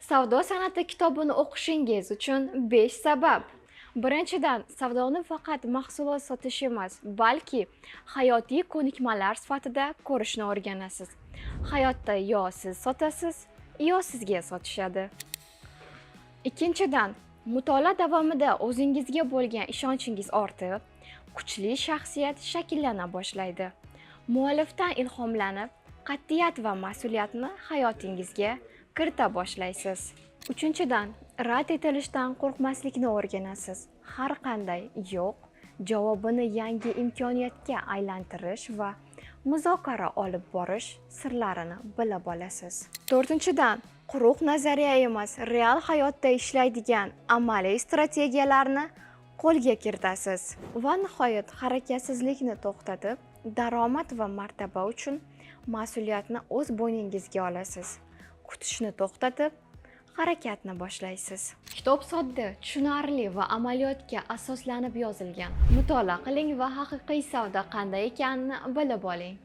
Savdo san'ati kitobini o'qishingiz uchun 5 sabab. Birinchidan, savdoni faqat mahsulot sotish emas, balki hayotiy ko'nikmalar sifatida ko'rishni o'rganasiz. Hayotda yo siz sotasiz, yo sizga sotishadi. Ikkinchidan, mutolaa davomida o'zingizga bo'lgan ishonchingiz ortib, kuchli shaxsiyat shakllana boshlaydi. Muallifdan ilhomlanib, qat'iyat va mas'uliyatni hayotingizga kirita boshlaysiz. Uchinchidan, rad etilishdan qo'rqmaslikni o'rganasiz. Har qanday yo'q javobini yangi imkoniyatga aylantirish va muzokara olib borish sirlarini bilib olasiz. To'rtinchidan, quruq nazariya emas, real hayotda ishlaydigan amaliy strategiyalarni qo'lga kiritasiz. Va nihoyat, harakatsizlikni to'xtatib, daromad va martaba uchun mas'uliyatni o'z bo'yningizga olasiz. Kutishni to'xtatib, harakatni boshlaysiz. Kitob sodda, tushunarli va amaliyotga asoslanib yozilgan. Mutolaa qiling va haqiqiy savdo qanday ekanini bilib oling.